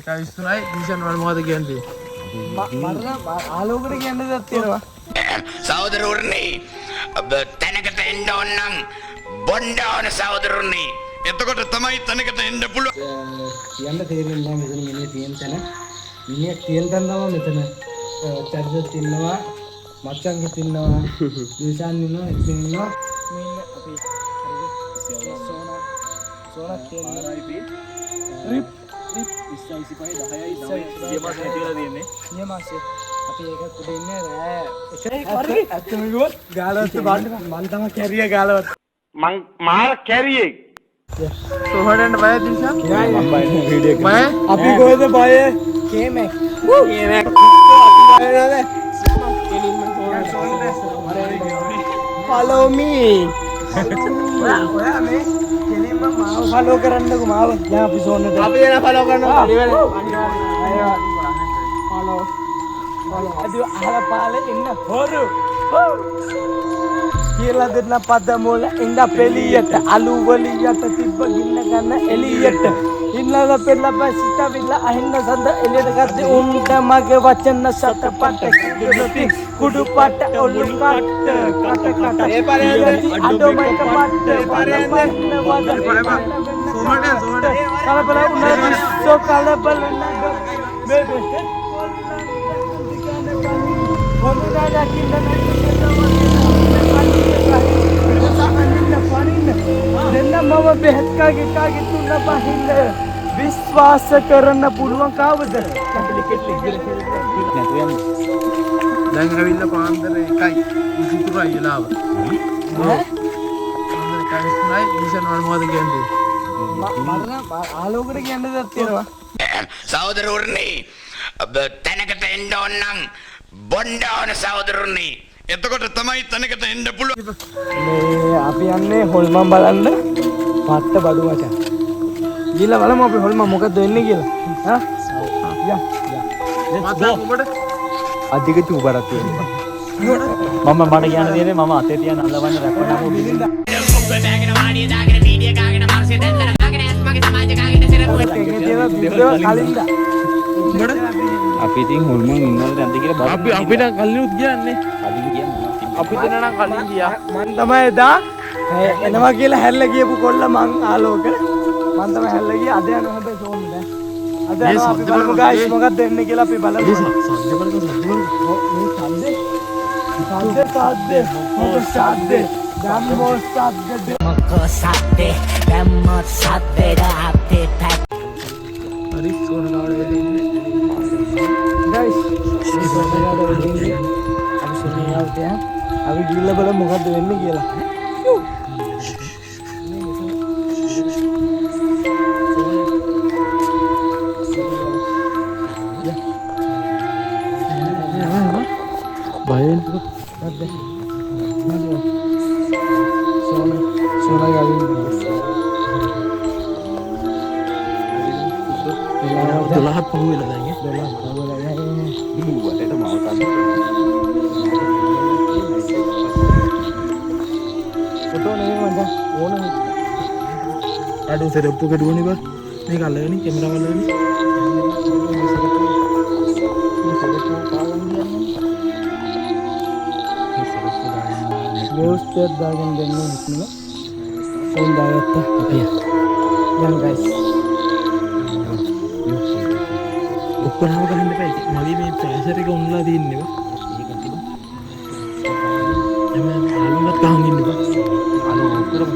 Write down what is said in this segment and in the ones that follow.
ඉස්සුනයි දීෂන් වල මොකද කියන්නේ? මරණ ආලෝකයට කියන්න දෙයක් තියෙනවා. සහෝදරවරුනි තැනකට එන්න ඕන නම් බොන්න ඕන සහෝදරවරුනි. එතකොට තමයි තැනකට එන්න පුළුවන්. කියන්න තේරෙන්නේ නැහැ මෙතන මිනිහ තියෙන තැන. මිනිහ තියෙන තැන තමයි මෙතන චර්ජස් ඉන්නවා, මච්චන්ගෙත් ඉන්නවා, දීෂන් ඉන්නවා, එක්සින් ඉන්නවා. මේ ඉන්න අපි සෝනා කියන්නේ රිප් ඉස්සයිසිපයි 10යි 9 මාස හිටියලා තියෙන්නේ. මේ මාසේ අපි ඒකත් උඩ ඉන්නේ රෑ. ඒකයි ඇත්තම ගියොත් ගාලවත් බාන්න මං තමයි කැරිය ගාලවත්. මං මාර කැරියේ. සෝහරෙන් බය දිශා. මම බය වීඩියෝ එක. බය අපි කොහෙද බය? කේමෙක්. කේමෙක්. අපි බයද? Follow me. ඔයා මේ මාව ෆලෝ කරන්නකෝ මාව. දැන් අපි සෝන් එකට. අපි එන ෆලෝ කරනවා. අනිවාර්යයෙන්. ෆලෝ. අද අහලා පාලේ ඉන්න හොරු. කියලා දෙන්න පද මොල ඉඳ පෙලියට අලු වලියට තිබ්බ ගින්න ගන්න එලියට. ඉන්නල පෙළප සිත විල අහින්න සඳ එළියට ගත්තේ උන්ට මගේ වචන සතපට කිදුති කුඩු පට ඔලු කට්ට කට කට ඒ පරේන්ද අඩෝ මයික පට්ට පරේන්ද සෝමට කලබල උනරි සෝ කලබල නග බේබි කොමුදාලා කින්න දෙන්න මම බෙහෙත් කාගේ තුන බහින්න විශ්වාස කරන්න පුළුවන් කවද? දැන් ඇවිල්ලා පාන්දර 1යි 23යි වෙලාව. පාන්දර 1යි දීෂන් වල මොකද කියන්නේ? මරණ ආලෝකයට කියන්න දෙයක් තියෙනවා. සහෝදරවරුනි තැනකට එන්න ඕන නම් බොන්න ඕන සහෝදරවරුනි. එතකොට තමයි තැනකට එන්න පුළුවන්. මේ අපි යන්නේ හොල්මන් බලන්න පට්ට බඩු මචං. ගිහලා බලමු අපි හොල්මන් මොකද වෙන්නේ කියලා. හා? යා. මට උඹට අධික චූබරක් තියෙනවා. මට කියන්න තියෙන්නේ මම අතේ තියන අල්ලවන්න රැප්පනම බිලින්ද. ඔක්කොම බෑගෙන වාඩිය දාගෙන වීඩියෝ කාගෙන මාර්සේ දැන්දලා දාගෙන ඇස් මගේ සමාජ කාගෙන සිරපොත් කලින්ද. අපි ඉතින් හොල්මන් ඉන්නවද නැද්ද කියලා බලන්න. අපිට කලිනුත් කියන්නේ. කලින් කියන්නේ. අපි දෙනා නම් කලින් ගියා. මං තමයි එදා එනවා කියලා හැල්ල ගියපු කොල්ල මං ආලෝක. මං තමයි හැල්ල ගියේ අද යනවා හැබැයි ෂෝන් නෑ. අද යනවා අපි බලමු ගායිස් මොකක්ද වෙන්නේ කියලා අපි බලමු. මේ සද්දේ මොකද සද්දේ ධම්මෝ සද්දේ මොකෝ සද්දේ ධම්මෝ සද්දේ අපේ පැක්. හරි ෂෝන් ගාඩ වෙන්නේ. ගායිස් මේ ෂෝන් ගාඩ වෙන්නේ. අපි ෂෝන් ගාඩ අපි ගිහිල්ලා බලමු මොකද්ද වෙන්නේ කියලා. බයෙන් නැද්ද? නේද? සෝනා ගාවින්. දොළහක් පහුවෙලා දැන් 12ක් පහුවෙලා යන්නේ. වටේට මාව ගන්න. ෆොටෝ නේ මන්ද ඕන අඩු සෙරප්පු කඩුවනේ බා මේක අල්ලගෙන කැමරාව අල්ලගෙන ගෝස්ට් දාගෙන දෙන්නේ ඉතින් ෆෝන් දාගත්ත අපි යන් ගයිස් ඔක්කොම ගහන්න බෑ මගේ මේ ප්‍රෙෂර් එක ඔන්ලා තියෙන්නේ බා ඒක තිබ්බා එමෙ අලුමත් ගහන් ඉන්න බා අලු ඔක්කොම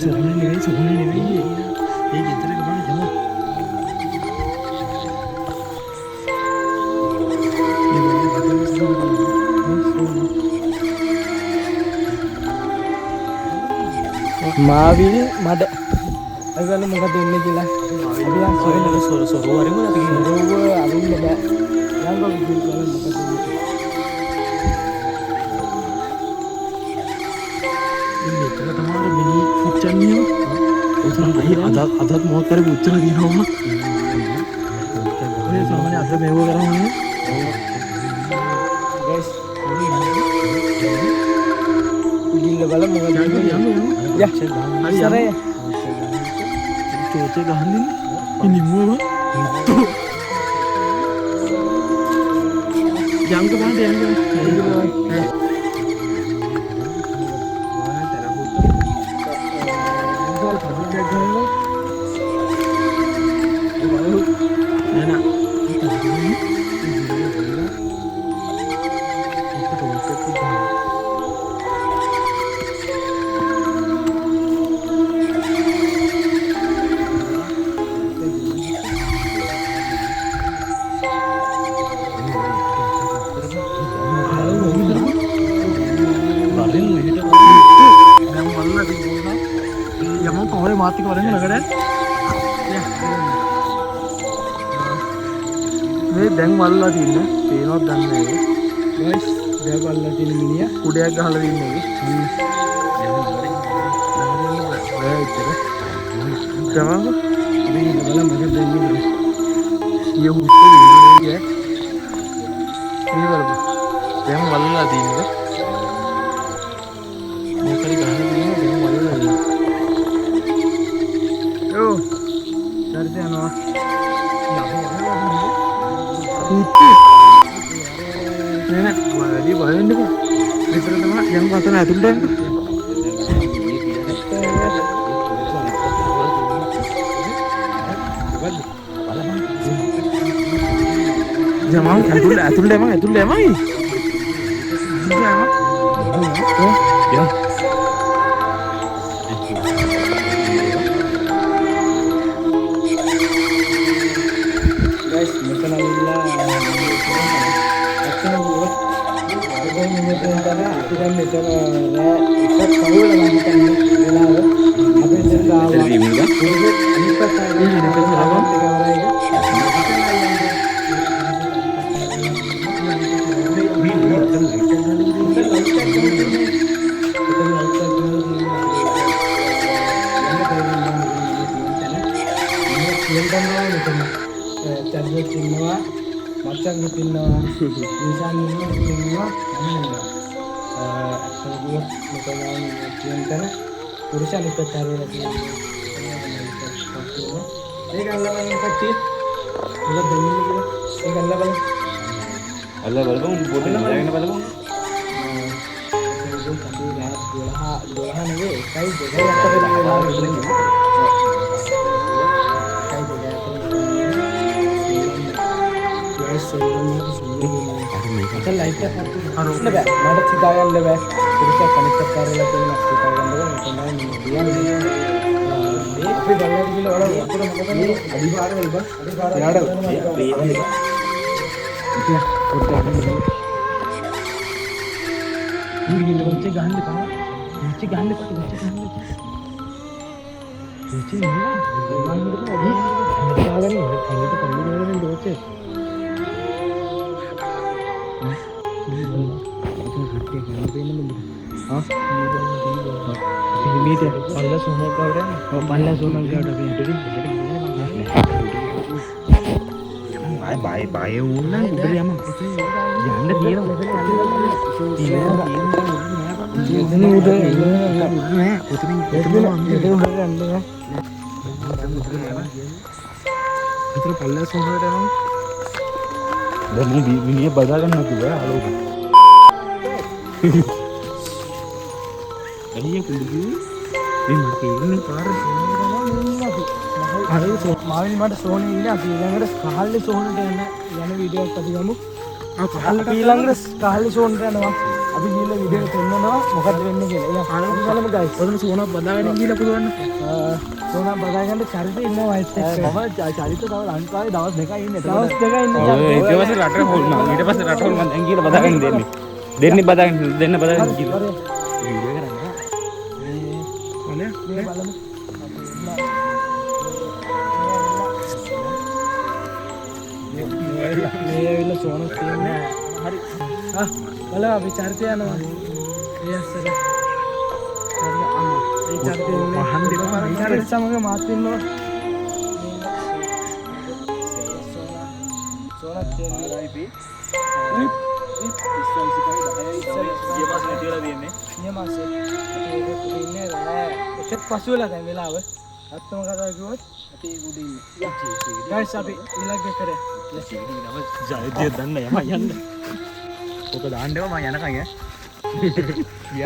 සෝනේ නෙවෙයි ඒ ගෙදර ගමන යමු මාවිල් මඩ අගල මොකද වෙන්නේ කියලා අපි යන් සොර වරිමු නැති කිව්ව අරින්න බෑ යංගෝ විදිහට බලන්න මොකද වෙන්නේ ඉන්නේ තමයි මිනි පුච්චන්නේ අදත් මොකක් කරේ පුච්චලා දිනවම ඔය සාමාන්‍ය අද මේව කරන්නේ ගයිස් ගිල්ල බලමු මොකද යමු යා හරි සරේ චෝචේ ගහන්නේ ඉනිමුව යංග බාන්න යංග. මාතික වරෙන් නගර මේ දැන් වල්ලා තින්නේ පේනවත් දන්නේ නැහැ ගයිස් දැන් වල්ලා තියෙන මිනිහා කුඩයක් ගහලා තින්නේ තමංග මේ බලන්න මගේ දෙන්නේ සිය හුස්ස දෙන්නේ මේ බලන්න දැන් වල්ලා තින්නේ මොකරි ගහලා තින්නේ දැන් වල්ලා තින්නේ Oh, cari ano? Putih. Nenek, gua di bawah ini kok. Di pertama yang patah itu deh. Jamang, itu deh emang. Oh, ya. Macam gitu loh, misalnya semua, sebut misalnya urusan itu taruh lagi. Ini kalau yang kecil, kalau begini gitu, ini kalau bang, Allah balong, boleh nggak balong? Sebut tapi dua nih, kayak juga yang terlalu चल light का हां ले बे मार चिताया ले बे पुरुषा connect कर ले तो ना चिताया ले तो ना दिया नहीं ये फिर डलर की वाला पूरा मतलब अभी बार बलबा यार क्या होता है ये नीचे गान ले पा नीचे गान ले नीचे नहीं गान ले तो अभी आगे नहीं है तो कम नहीं दो से ini pala sono ka udah pala sono ka udah bye una beri ama jangan dia ini udah itu pala sono udah dan ini badakan itu ya halo ini kudu ini par මාවිනි මට සෝනේ ඉන්නේ අපි ඊළඟට කහල්ලේ සෝනට යන video එකක් අපි ගමු. ඊළඟට කහල්ලේ සෝනට යනවා. අපි ගිහලා වීඩියෝ එක පෙන්නනවා මොකද වෙන්නේ කියලා. අපි බලමු guys. ඔතන සෝනා බදාගෙන ගිහලා පුළුවන්. සෝනා බදාගන්න චරිතේ ඉන්නවා වයිස් එක. මම චරිත තව ලංකාවේ දවස් දෙකයි ඉන්නේ. දවස් දෙකයි ඉන්නේ. ඊට පස්සේ රටේ හොල් මම ඊට පස්සේ රට හොල් මම දැන් ගිහලා බදාගෙන දෙන්න බදාගෙන ගිහලා. වීඩියෝ කරන්නේ. මේ බලමු. මේ ඇවිල්ලා සෝනක් තියෙනවා. හරි. බලන්න අපි චරිතය යනවා. ඒ අස්සර. ඒ චරිතය මහන් දෙනවා. චරිත සමග මාත් ඉන්නවා. සෝනක් තියෙනවා IP. ගිය මාසේ තියලා තියෙන්නේ. ගිය මාසේ. අපි ඒක ඉන්නේ නෑ. එකත් පසු වෙලා දැන් වෙලාව. අත්තම කතා කිව්වොත් අපි උඩ ඉන්නේ. ගයිස් අපි ඊළඟ කරේ. ජයදිය දන්න යම යන්න ඔක දාන්න ඒවා මම යනකම් ඈ.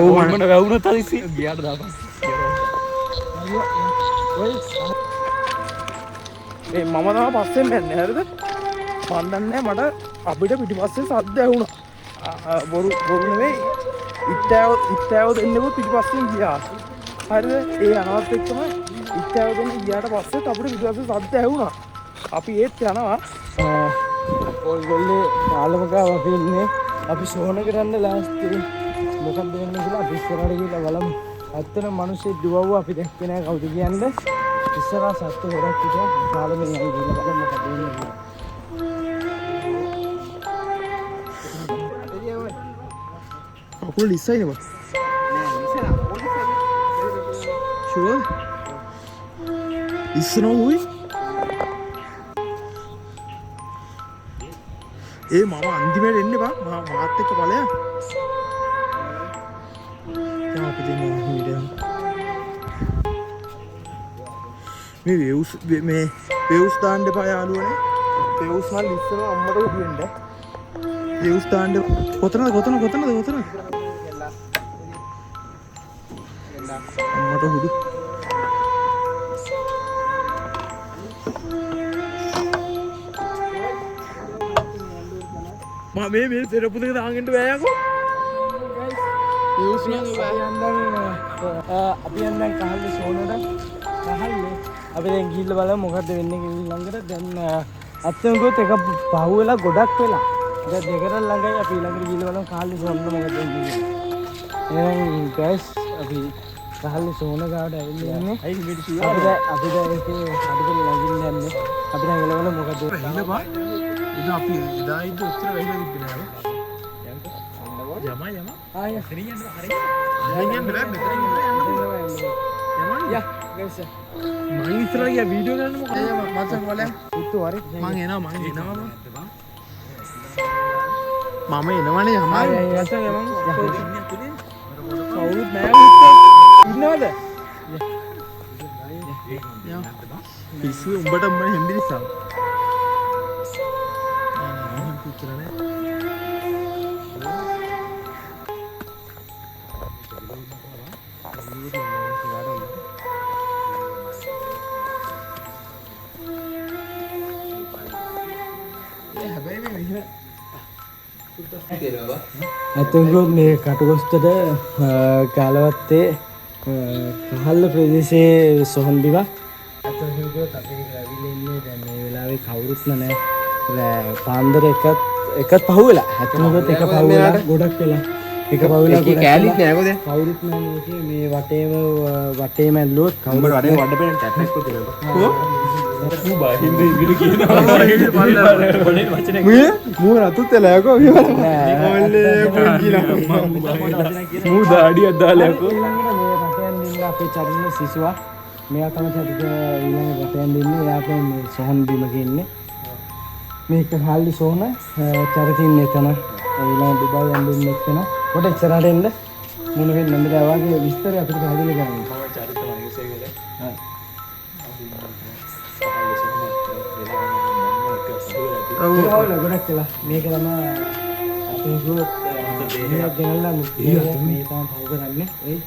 ඔව් මම මට වැවුනත් හදිසි ගියාට දාපන්. මේ මම තමයි පස්සෙන් යන්නේ හරිද? මන් දන්නේ මට අපිට පිටිපස්සේ සද්ද ඇහුණා. බොරු නෙවෙයි. ඉත්තෑව දෙන්නෙකුත් පිටිපස්සෙන් ගියා. හරිද? ඒ අනවත් එක්කම ඉත්තෑව දෙන්න ගියාට පස්සෙත් අපිට පිටිපස්සේ සද්ද ඇහුණා. අපි ඒත් යනවා. ඔයගොල්ලේ පාලමකාව අපි ඉන්නේ. අපි ෂෝන කරන්න ලාස්ට් මොකක්ද වෙන්නේ කියලා අපි ඉස්සරහට ගිහලා බලමු. ඇත්තටම මිනිස්සු දුවව අපි දැක්කේ නෑ කවුද කියන්නේ. ඉස්සරහ සත්තු හොරක් කිව්වා පාලමේ යන්න ගිහලා බලමු මොකද වෙන්නේ කියලා. අපුල් ඉස්සයිනේ බා. Sure. ඉස්සනෝ උයි. ඒ මම අන්තිමට එන්නේ බා. මාත් එක්ක ඵලයන්. දැන් අපි දෙන්නේ වීඩියෝ. මේ වේවුස් දාන්න එපා යාළුවනේ. වේවුස් මල් ඉස්සන අම්මට උඩුවෙන්න. වේවුස් දාන්න කොතනද? අම්මට උඩු. මේ සෙරප්පු දෙක දාගෙන බෑයකෝ. වේවුස් නම් අපි යන්න කහල්ලේ සෝනට. කහල්ලේ අපි දැන් ගිහිල්ලා බලමු මොකද්ද වෙන්නේ කියලා ළඟට. දැන් අත්තම ගොත් එක පහුවෙලා ගොඩක් වෙලා. දැන් දෙකට ළඟයි අපි ළඟට ගිහිල්ලා බලමු කහල්ලේ සෝනට මොකද වෙන්නේ කියලා. එහෙනම් ගයිස් අපි කහල්ලේ සෝන ගාවට ඇවිල්ලා ඉන්නේ. අයි මෙඩි ෂුවර්. අපි දැන් ඒකේ අඩුවෙන් ළඟින් යන්නේ. අපි දැන් එළවල මොකද වෙන්නේ? ඉතින් අපි එදා ඉඳ උත්තර වෙයිලා තිබ්බේ නෑ. යම ආය මෙතනින් යන්න හරිය. මෙතනින් යන්න බෑ මෙතනින් යන්න. යා ගයිස් මම ඉස්සරහ ගියා වීඩියෝ ගන්න මොකද මචං වල උත්තු හරි මම එනවා මම එනවනේ යමයි මචං මම කවුරුත් නෑ ඉන්නවද පිස්සු උඹට මම හෙම්බි නිසා ඇතගොත් මේ කටුගොස්තට කාලවත්තේ කහල්ල ප්‍රදේශයේ සොහන් බිමක්. ඇතගොත් අපි ඇවිල්ලා දැන් මේ වෙලාවේ කවුරුත් නැහැ. පාන්දර එකත් පහුවෙලා. ඇතගොත් එක පහුවෙලා ගොඩක් වෙලා. එක පහුවෙලා කෑලිත් නෑ කොහෙද? කවුරුත් නැහැ මේකේ මේ වටේම ඇල්ලුවොත් කවුරුත් වටේ වඩ පෙන්න ටැට්නස් කොහෙද? මූ බහින්ද ඉංග්‍රීසි කියනවා මූ රතුත් එලා යකෝ ඔල්ලේ පුංචිලා මූ දාඩියක් දාලා යකෝ ඊළඟට මේ රටෙන් ඉන්න අපේ චරින සිසුවා මෙයා තමයි චරිත ඊළඟ රටෙන් ඉන්නේ එයා තමයි මේ සොහන් බිමක ඉන්නේ මේක හාල්ලි සෝන චරිත ඉන්නේ එතන ඊළඟ දුබයි යන්න ඉන්නේ එතන කොට ඉස්සරහට එන්න මොන වෙන්නේ නැන්ද වාගේ විස්තරය අපිට හදිලා ගන්න මම චරිත වගේ හා ඔව් ගොඩක් කියලා මේක තමයි අපේ ගොඩක් දෙයක් ගෙනල්ලා මේ තමයි පහු කරන්නේ ඒ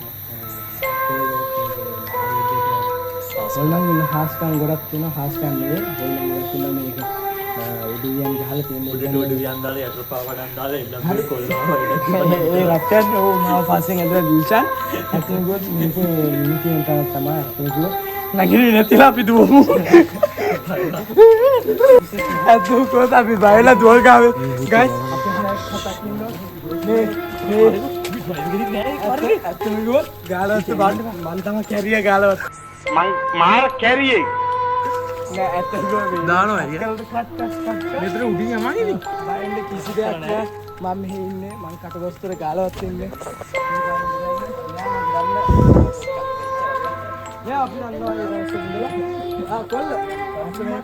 සල්ලන් ඉන්න හාස්කම් ගොඩක් තියෙනවා හාස්කම් නෙවෙයි බොල්ලන් ගොඩක් තියෙනවා මේක උඩියන් ගහලා තියෙන උඩියන් දාලා යටර පාවඩන් දාලා එන්න කොල්ලනවා ඒ රටෙන් ඕ මාව පස්සෙන් ඇදලා දීෂන් අපේ ගොඩ මේක නීතියෙන් තමයි අපේ ගොඩ නගිරි නැතිලා අපි දුවමු ඇතුකෝත් අපි බයලා දුවල් ගාවේ ගයිස් අපි හතක් ඉන්නවා මේ ඇතුකෝ ගාලවත් බාන්න මම තමයි කැරිය ගාලවත් මාර කැරියේ නෑ ඇතුකෝ දානවා මෙතන උඩින් යමන්නේ බයින්ද කිසි දෙයක් නෑ මම මෙහි ඉන්නේ මම කටගොස්තර ගාලවත් ඉන්නේ යා අපි යනවා ඒ රස්සේ ඉඳලා කොල්ල රස්සේ